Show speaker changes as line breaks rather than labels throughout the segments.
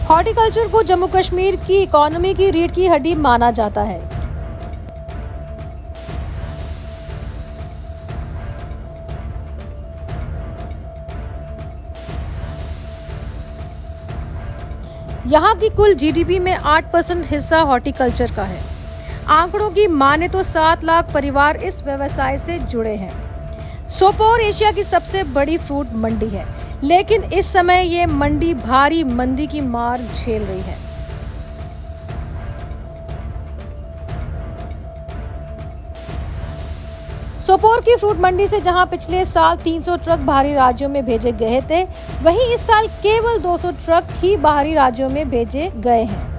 Horticulture को जम्मू कश्मीर की economy की रीढ़ की हड्डी माना जाता है। यहाँ की कुल जीडीपी में 8% हिस्सा हॉर्टिकल्चर का है। आंकड़ों की माने तो 7 लाख परिवार इस व्यवसाय से जुड़े हैं। सोपोर एशिया की सबसे बड़ी फ्रूट मंडी है, लेकिन इस समय ये मंडी भारी मंदी की मार झेल रही है। सोपोर की फ्रूट मंडी से जहां पिछले साल 300 ट्रक बाहरी राज्यों में भेजे गए थे, वहीं इस साल केवल 200 ट्रक ही बाहरी राज्यों में भेजे गए हैं।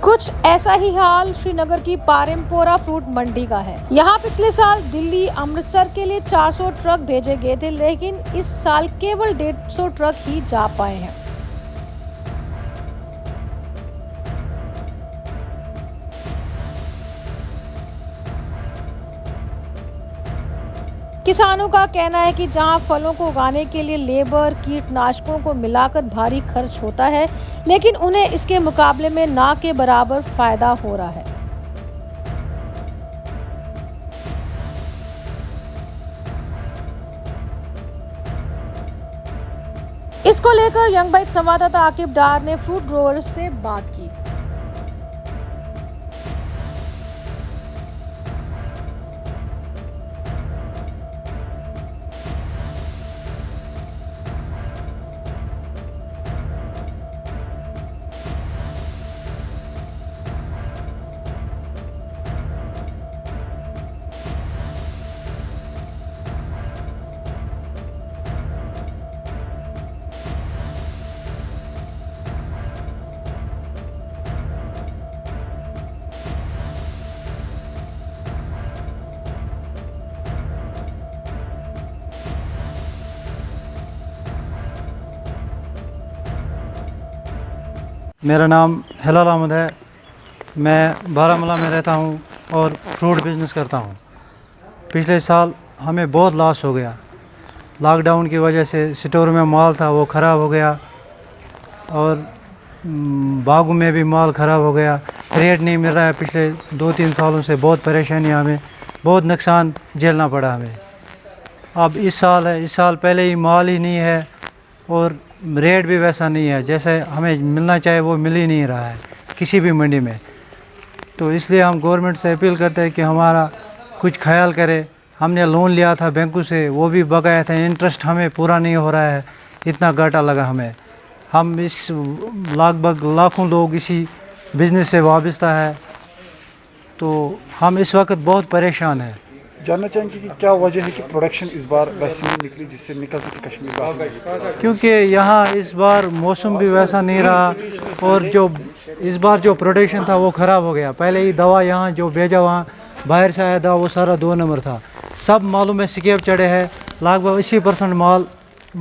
कुछ ऐसा ही हाल श्रीनगर की पारेमपोरा फ्रूट मंडी का है। यहाँ पिछले साल दिल्ली, अमृतसर के लिए 400 ट्रक भेजे गए थे, लेकिन इस साल केवल 150 ट्रक ही जा पाए हैं। किसानों का कहना है कि जहां फलों को उगाने के लिए लेबर, कीटनाशकों को मिलाकर भारी खर्च होता है, लेकिन उन्हें इसके मुकाबले में ना के बराबर फायदा हो रहा है। इसको लेकर यंग बाइट संवाददाता आकिब डार ने फ्रूट ग्रोअर्स से बात की।
मेरा नाम हिलाल अहमद है। मैं बारामूला में रहता हूँ और फ्रूट बिज़नेस करता हूँ। पिछले साल हमें बहुत लॉस हो गया। लॉकडाउन की वजह से स्टोर में माल था वो ख़राब हो गया और बागों में भी माल ख़राब हो गया। रेट नहीं मिल रहा है। पिछले 2-3 सालों से बहुत परेशानियाँ, हमें बहुत नुकसान झेलना पड़ा हमें। अब इस साल है, इस साल पहले ही माल ही नहीं है और रेट भी वैसा नहीं है जैसे हमें मिलना चाहिए, वो मिल ही नहीं रहा है किसी भी मंडी में। तो इसलिए हम गवर्नमेंट से अपील करते हैं कि हमारा कुछ ख्याल करे। हमने लोन लिया था बैंकों से, वो भी बकाया था, इंटरेस्ट हमें पूरा नहीं हो रहा है, इतना घाटा लगा हमें। हम इस लगभग लाखों लोग इसी बिज़नेस से वाबस्ता है, तो हम इस वक्त बहुत परेशान हैं।
जानना चाहेंगे कि क्या वजह है कि प्रोडक्शन इस बार वैसी नहीं निकली जिससे निकल सके कश्मीर का?
क्योंकि यहाँ इस बार मौसम भी वैसा नहीं रहा और जो इस बार जो प्रोडक्शन था वो ख़राब हो गया। पहले ही दवा यहाँ जो भेजा वहाँ बाहर से आया था वो सारा 2 नंबर था। सब मालों में स्केप चढ़े हैं, लगभग 80% माल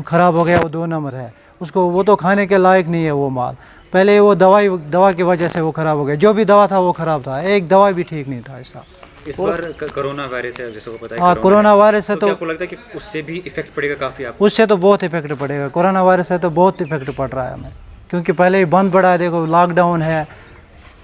ख़राब हो गया, वो 2 नंबर है। उसको वो तो खाने के लायक नहीं है वो माल। पहले वो दवा की वजह से वो ख़राब हो गया। जो भी दवा था वो ख़राब था, एक दवा भी ठीक नहीं था ऐसा।
इस बार कोरोना वायरस है, जैसे को पता है।
हाँ, कोरोना वायरस है। तो
आपको लगता है कि उससे भी इफेक्ट पड़ेगा काफ़ी आपको?
उससे तो बहुत इफेक्ट पड़ेगा। कोरोना वायरस है तो बहुत इफेक्ट पड़ रहा है हमें, क्योंकि पहले ही बंद पड़ा है। देखो लॉकडाउन है,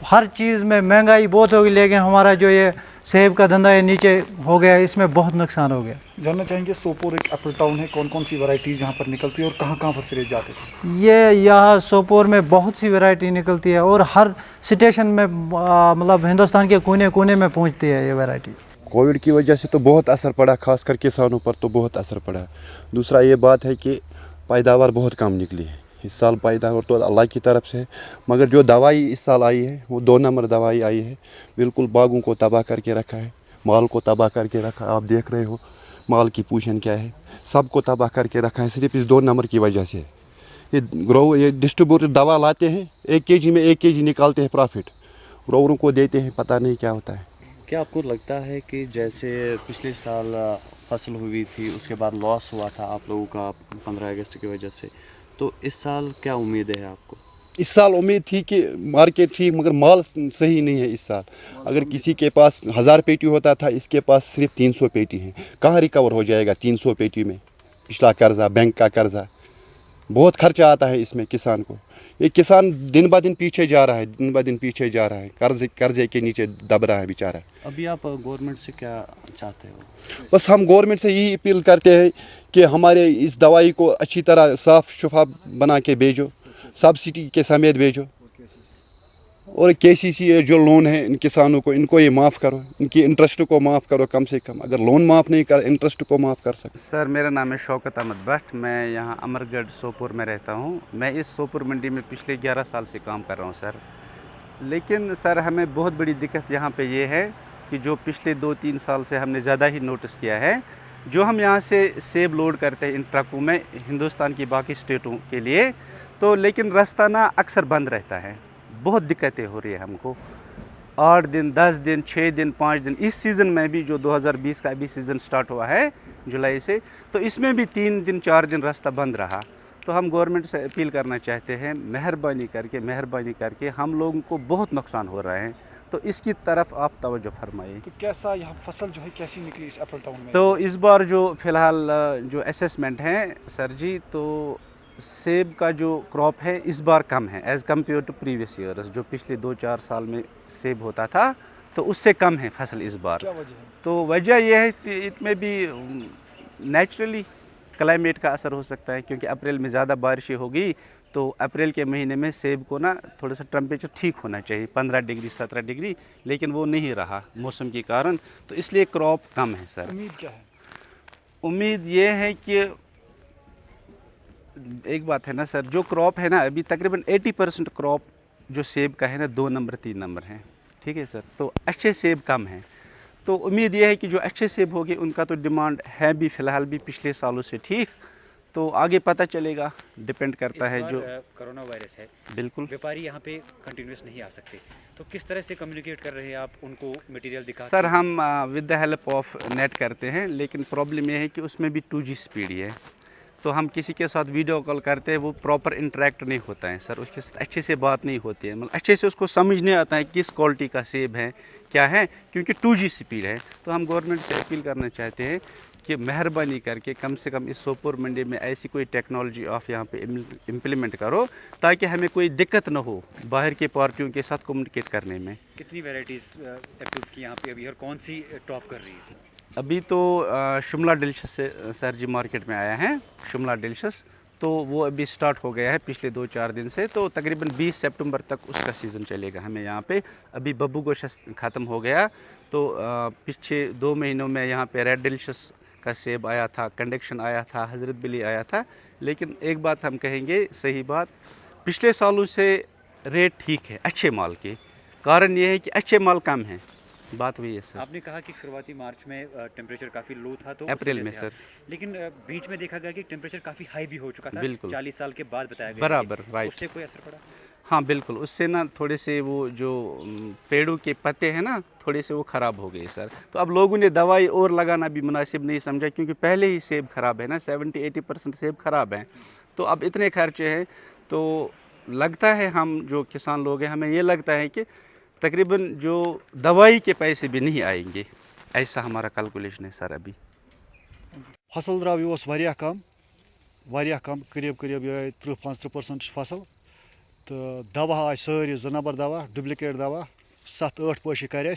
हर चीज़ में महंगाई बहुत होगी, लेकिन हमारा जो ये सेब का धंधा है नीचे हो गया, इसमें बहुत नुकसान हो गया।
जानना चाहेंगे सोपोर एक एप्पल टाउन है, कौन कौन सी वैरायटीज़ यहाँ पर निकलती है और कहाँ कहाँ पर फिर जाते थे?
ये यहाँ सोपोर में बहुत सी वैरायटी निकलती है और हर स्टेशन में मतलब हिंदुस्तान के कोने कोने में पहुँचती है ये वैरायटी।
कोविड की वजह से तो बहुत असर पड़ा, खासकर किसानों पर तो बहुत असर पड़ा। दूसरा ये बात है कि पैदावार बहुत कम निकली है इस साल। पैदावार तो अल्लाह की तरफ से है, मगर जो दवाई इस साल आई है वो 2 नंबर दवाई आई है। बिल्कुल बागों को तबाह करके रखा है, माल को तबाह करके रखा है। आप देख रहे हो माल की पोजीशन क्या है, सबको तबाह करके रखा है सिर्फ इस 2 नंबर की वजह से। ये डिस्ट्रीब्यूटर दवा लाते हैं, 1 केजी में 1 केजी निकालते हैं प्रॉफिट, ग्रोवरों को देते हैं, पता नहीं क्या होता है।
क्या आपको लगता है कि जैसे पिछले साल फसल हुई थी उसके बाद लॉस हुआ था आप लोगों का 15 अगस्त की वजह से, तो इस साल क्या उम्मीद है आपको?
इस साल उम्मीद थी कि मार्केट ठीक, मगर माल सही नहीं है इस साल। अगर किसी के पास 1000 पेटी होता था, इसके पास सिर्फ 300 पेटी है। कहाँ रिकवर हो जाएगा 300 पेटी में? पिछला कर्जा, बैंक का कर्जा, बहुत खर्चा आता है इसमें किसान को। ये किसान दिन ब दिन पीछे जा रहा है, दिन ब दिन पीछे जा रहा है, कर्जे के नीचे दब रहा है बेचारा।
अभी आप गवर्नमेंट से क्या चाहते हो?
बस हम गवर्नमेंट से यही अपील करते हैं कि हमारे इस दवाई को अच्छी तरह साफ शफाफ बना के भेजो, सब्सिडी के समेत भेजो, और KCC जो लोन है इन किसानों को, इनको ये माफ़ करो, इनकी इंटरेस्ट को माफ़ करो कम से कम। अगर लोन माफ़ नहीं कर, इंटरेस्ट को माफ़ कर सकते।
सर मेरा नाम है शौकत अहमद भट्ट, मैं यहाँ अमरगढ़ सोपुर में रहता हूँ। मैं इस सोपुर मंडी में पिछले 11 साल से काम कर रहा हूँ सर। लेकिन सर हमें बहुत बड़ी दिक्कत यहाँ पे ये है कि जो पिछले 2-3 साल से हमने ज़्यादा ही नोटिस किया है, जो हम यहाँ से सेब लोड करते हैं इन ट्रकों में हिंदुस्तान की बाकी स्टेटों के लिए, तो लेकिन रास्ता ना अक्सर बंद रहता है। बहुत दिक्कतें हो रही है हमको। 8 दिन, 10 दिन, 6 दिन, 5 दिन, इस सीज़न में भी जो 2020 का अभी सीज़न स्टार्ट हुआ है जुलाई से, तो इसमें भी 3 दिन 4 दिन रास्ता बंद रहा। तो हम गवर्नमेंट से अपील करना चाहते हैं, मेहरबानी करके हम लोगों को बहुत नुकसान हो रहा है, तो इसकी तरफ आप तवज्जो फरमाइए।
तो कैसा यहाँ फसल जो है कैसी निकली इस एप्पल टाउन में?
तो इस बार जो फ़िलहाल जो असेसमेंट है सर जी, तो सेब का जो क्रॉप है इस बार कम है as compared to previous years. जो पिछले 2-4 साल में सेब होता था तो उससे कम है फसल इस बार।
क्या वजह है?
तो वजह यह है कि इसमें भी नेचुरली क्लाइमेट का असर हो सकता है, क्योंकि अप्रैल में ज़्यादा बारिशें होगी, तो अप्रैल के महीने में सेब को ना थोड़ा सा टेम्परेचर ठीक होना चाहिए, 15 डिग्री 17 डिग्री, लेकिन वो नहीं रहा मौसम के कारण, तो इसलिए क्रॉप कम है सर।
उम्मीद क्या है?
उम्मीद ये है कि एक बात है ना सर, जो क्रॉप है ना अभी तकरीबन 80% क्रॉप जो सेब का है ना 2 नंबर 3 नंबर है, ठीक है सर। तो अच्छे सेब कम हैं, तो उम्मीद ये है कि जो अच्छे सेब होंगे उनका तो डिमांड है भी फ़िलहाल भी पिछले सालों से ठीक, तो आगे पता चलेगा, डिपेंड करता है। जो
कोरोना वायरस है,
बिल्कुल
व्यापारी यहाँ पे कंटिन्यूस नहीं आ सकते, तो किस तरह से कम्युनिकेट कर रहे हैं आप उनको, मटेरियल दिखा?
सर हम with the help of net करते हैं, लेकिन प्रॉब्लम यह है कि उसमें भी 2G स्पीड है, तो हम किसी के साथ वीडियो कॉल करते हैं, वो प्रॉपर इंटरेक्ट नहीं होता है सर, उसके साथ अच्छे से बात नहीं होती है, मतलब अच्छे से उसको समझ नहीं आता है किस क्वालिटी का सेब है क्या है, क्योंकि 2G स्पीड है। तो हम गवर्नमेंट से अपील करना चाहते हैं कि मेहरबानी करके कम से कम इस सोपोर मंडी में ऐसी कोई टेक्नोलॉजी आप यहाँ पे इम्प्लीमेंट करो, ताकि हमें कोई दिक्कत ना हो बाहर के पार्टियों के साथ कम्युनिकेट करने में।
कितनी वैराइटीज़ एप्पल्स की यहाँ पे अभी और कौन सी टॉप कर रही है?
अभी तो शिमला डिलीशियस से सर जी मार्केट में आया है, शिमला डिलीशियस, तो वो अभी स्टार्ट हो गया है पिछले 2-4 दिन से, तो तकरीबन 20 सितंबर तक उसका सीज़न चलेगा हमें यहाँ पे। अभी बब्बू गोश ख़त्म हो गया, तो पिछले 2 महीनों में यहाँ पे रेड डिलीशियस का सेब आया था, कंडक्शन आया था, हज़रत बिली आया था। लेकिन एक बात हम कहेंगे, सही बात, पिछले सालों से रेट ठीक है अच्छे माल के, कारण ये है कि अच्छे माल कम हैं, बात वही है सर।
आपने कहा कि शुरुआती मार्च में टेम्परेचर काफ़ी लो था, तो
अप्रैल में सर,
लेकिन बीच में देखा गया कि टेम्परेचर काफ़ी हाई भी हो चुका था,
बिल्कुल
40 साल के बाद बताया गया,
बराबर राइट।
उससे कोई असर पड़ा?
हाँ बिल्कुल, उससे ना थोड़े से वो जो पेड़ों के पत्ते हैं ना, थोड़े से वो ख़राब हो गए सर। तो अब लोगों ने दवाई और लगाना भी मुनासिब नहीं समझा, क्योंकि पहले ही सेब ख़राब है ना, 70-80% सेब ख़राब हैं, तो अब इतने खर्चे हैं, तो लगता है हम जो किसान लोग हैं, हमें ये लगता है कि तकरीबन जो दवाई के पैसे भी नहीं आएंगे, ऐसा हमारा कैलकुलेशन है सर। अभी
फसल द्राव यह वारिया कम करीब 30-35% फसल, तो दवा आए सारी 2 नंबर दवा, डुप्लिकेट दवा 7-8 पशी कर,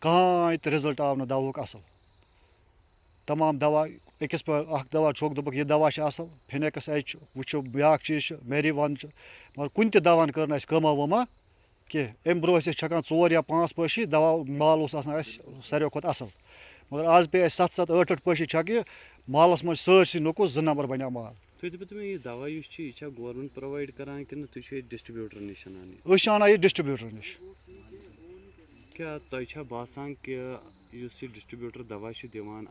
कहीं तो रिजल्ट आव ना दवा असल। तमाम दवा अकिस दवा छोक दोपक यह दवा असल, फिनेक्स एच वो ब्या चीज मेरी वन, मगर कुन दवा कर कमा वमा कह, अम ब्रो छकान 4 या 5 पशी दवा माल सारे खुद असल, मगर आज पे 7-8 पशी छक, मालस मज सरसी नुकुस 2 नंबर बना माल।
ये दवा गवर्नमेंट प्रोवाइड करान कि डिस्ट्रीब्यूटर निश
अना यह डिस्ट्रीब्यूटर निश।
क्या तुम बासान कि डिस्ट्रीब्यूटर दवा दिवान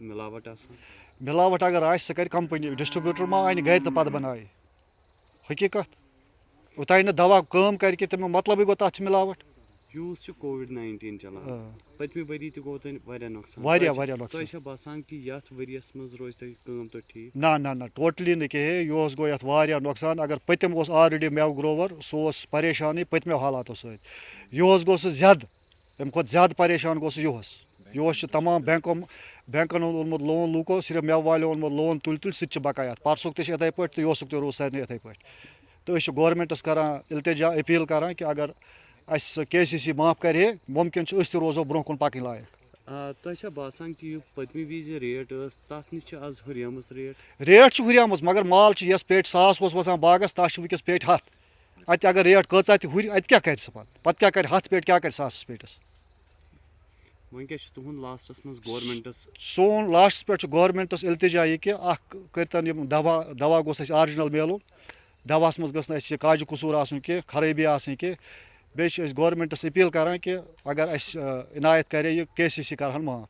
मिलावट आसान?
मिलावट अगर आ सह कर कंपनी, डिस्ट्रीब्यूटर मा आन गर तो पत बनाए, हकीकत उतान दवा कम कर तमें मतलब गो तथ मिलावट,
यूथ कोविड-19 चलान पतमे वरी तो गो तन वारिया नुकसान
वारिया नुकसान
तो बासान कि यथ वरियस मज रोज तक काम तो ठीक
ना टोटली न कहे यह गो यथ वारिया नुकसान अगर पतम ऑलरेडी मेव ग्रोवर सह परेशानी पतमो हालातों सत यह गो ज्यादा अम खुद ज्यादा परेशान गो यह तमाम बैंकन ओनमुत लोन लूको सिर्फ मेव वालों ओनमुत लोन तुल सह बकाया परसुक तथे पे तो योसुक तो रोज सारे इथे पे तो गवर्नमेंटस करान इल्तिजा अपील करान कि अगर अस KCC माफ करे मुमकिन तो रोजो ब्रोह कुन पकन लायक
तुझे बासान कि पतमे विज रेट तथ नश आज हुरियम
रेट हुरियम मगर माल यस पेट 100 वसान बागस तथ वस पेट 100 अत अगर रेट कचा हुर अत क्या कर पत क्या कर 100 पेट क्या कर 100 पेटस
वन क्या तुहद लास्टस मज गवर्नमेंटस
सोन लास्टस पे गवर्नमेंटस इल्तिजा यह कि करतन दवा गोस ऑरिजिनल मिलून दवास मज गस काजु कसूर आसन कि खराबी आसन कि बे गवर्नमेंटस अपील करान कि अगर इनायत करे यह KCC करहन माफ